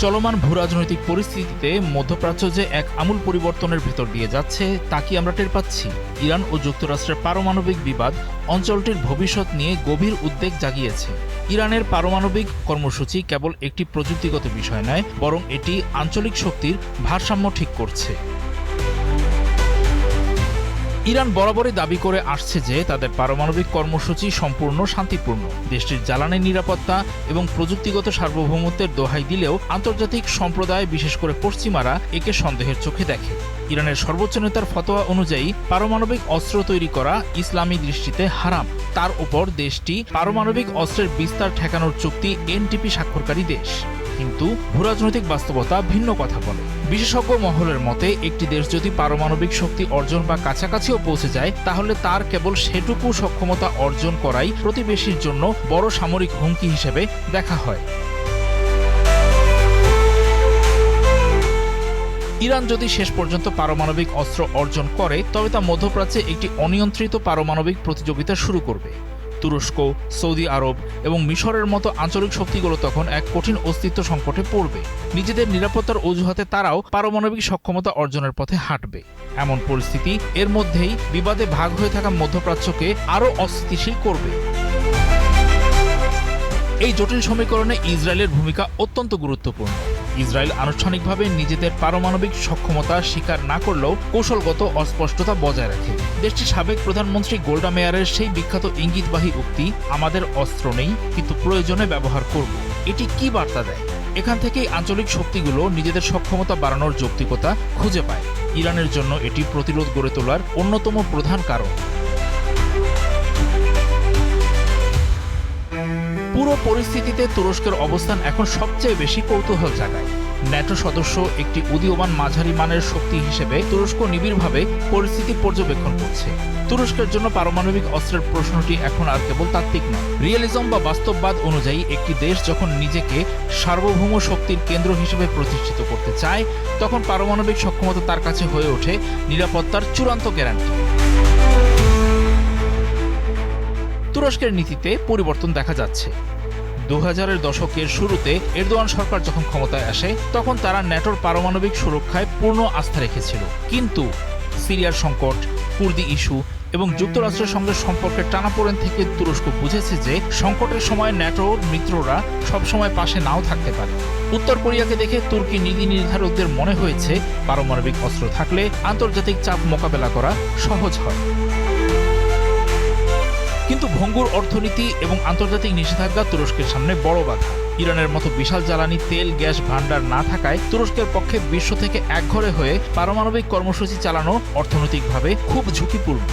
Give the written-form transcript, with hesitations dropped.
চলমান ভূরাজনৈতিক পরিস্থিতিতে মধ্যপ্রাচ্য যে এক আমূল পরিবর্তনের ভেতর দিয়ে যাচ্ছে তা কি আমরা টের পাচ্ছি? ইরান ও যুক্তরাষ্ট্রের পারমাণবিক বিবাদ অঞ্চলটির ভবিষ্যৎ নিয়ে গভীর উদ্বেগ জাগিয়েছে। ইরানের পারমাণবিক কর্মসূচি কেবল একটি প্রযুক্তিগত বিষয় নয়, বরং এটি আঞ্চলিক শক্তির ভারসাম্য ঠিক করছে। ইরান বরাবরই দাবি করে আসছে যে তাদের পারমাণবিক কর্মসূচি সম্পূর্ণ শান্তিপূর্ণ। দেশটির জ্বালানি নিরাপত্তা এবং প্রযুক্তিগত সার্বভৌমত্বের দোহাই দিলেও আন্তর্জাতিক সম্প্রদায়, বিশেষ করে পশ্চিমারা, একে সন্দেহের চোখে দেখে। ইরানের সর্বোচ্চ নেতার ফতোয়া অনুযায়ী পারমাণবিক অস্ত্র তৈরি করা ইসলামী দৃষ্টিতে হারাম। তার উপর দেশটি পারমাণবিক অস্ত্রের বিস্তার ঠেকানোর চুক্তি এনটিপি স্বাক্ষরকারী দেশ। কিন্তু ভূরাজনৈতিক বাস্তবতা ভিন্ন কথা বলে। বিশেষজ্ঞ মহলের মতে, একটি দেশ যদি পারমাণবিক শক্তি অর্জন বা কাছাকাছিও পৌঁছে যায়, তাহলে তার কেবল সেটুকু সক্ষমতা অর্জন করাই প্রতিবেশীর জন্য বড় সামরিক হুমকি হিসেবে দেখা হয়। ইরান যদি শেষ পর্যন্ত পারমাণবিক অস্ত্র অর্জন করে, তবে তা মধ্যপ্রাচ্যে একটি অনিয়ন্ত্রিত পারমাণবিক প্রতিযোগিতা শুরু করবে। তুরস্ক, সৌদি আরব এবং মিশরের মতো আঞ্চলিক শক্তিগুলো তখন এক কঠিন অস্তিত্ব সংকটে পড়বে। নিজেদের নিরাপত্তার অজুহাতে তারাও পারমাণবিক সক্ষমতা অর্জনের পথে হাঁটবে। এমন পরিস্থিতি এর মধ্যেই বিবাদে ভাগ হয়ে থাকা মধ্যপ্রাচ্যকে আরও অস্থিতিশীল করবে। এই জটিল সমীকরণে ইসরায়েলের ভূমিকা অত্যন্ত গুরুত্বপূর্ণ। ইসরায়েল আনুষ্ঠানিকভাবে নিজেদের পারমাণবিক সক্ষমতা স্বীকার না করলেও কৌশলগত অস্পষ্টতা বজায় রাখে। দেশটির সাবেক প্রধানমন্ত্রী গোল্ডা মেয়ারের সেই বিখ্যাত ইঙ্গিতবাহী উক্তি, আমাদের অস্ত্র নেই কিন্তু প্রয়োজনে ব্যবহার করব, এটি কি বার্তা দেয়? এখান থেকেই আঞ্চলিক শক্তিগুলো নিজেদের সক্ষমতা বাড়ানোর যৌক্তিকতা খুঁজে পায়। ইরানের জন্য এটি প্রতিরোধ গড়ে তোলার অন্যতম প্রধান কারণ। পুরো পরিস্থিতিতে তুরস্কের অবস্থান এখন সবচেয়ে বেশি কৌতূহল জাগায়। ন্যাটো সদস্য একটি উদীয়মান মাঝারি মানের শক্তি হিসেবে তুরস্ক নিবিড়ভাবে পরিস্থিতি পর্যবেক্ষণ করছে। তুরস্কের জন্য পারমাণবিক অস্ত্রের প্রশ্নটি এখন আর কেবল তাত্ত্বিক নয়। রিয়েলিজম বা বাস্তববাদ অনুযায়ী একটি দেশ যখন নিজেকে সার্বভৌম শক্তির কেন্দ্র হিসেবে প্রতিষ্ঠিত করতে চায়, তখন পারমাণবিক সক্ষমতা তার কাছে হয়ে ওঠে নিরাপত্তার চূড়ান্ত গ্যারান্টি। তুরস্কের নীতিতে পরিবর্তন দেখা যাচ্ছে। 2000-এর দশকের শুরুতে এরদোয়ান সরকার যখন ক্ষমতায় আসে, তখন তারা ন্যাটোর পারমাণবিক সুরক্ষায় পূর্ণ আস্থা রেখেছিল। কিন্তু সিরিয়ার সংকট, কুর্দি ইস্যু এবং যুক্তরাষ্ট্রের সঙ্গে সম্পর্কের টানাপোড়েন থেকে তুরস্ক বুঝেছে যে সংকটের সময় ন্যাটোর মিত্ররা সবসময় পাশে নাও থাকতে পারে। উত্তর কোরিয়াকে দেখে তুর্কি নীতি নির্ধারকদের মনে হয়েছে পারমাণবিক অস্ত্র থাকলে আন্তর্জাতিক চাপ মোকাবেলা করা সহজ হয়। কিন্তু ভঙ্গুর অর্থনীতি এবং আন্তর্জাতিক নিষেধাজ্ঞা তুরস্কের সামনে বড় বাধা। ইরানের মতো বিশাল জ্বালানি, তেল, গ্যাস ভান্ডার না থাকায় তুরস্কের পক্ষে বিশ্ব থেকে একঘরে হয়ে পারমাণবিক কর্মসূচি চালানো অর্থনৈতিকভাবে খুব ঝুঁকিপূর্ণ।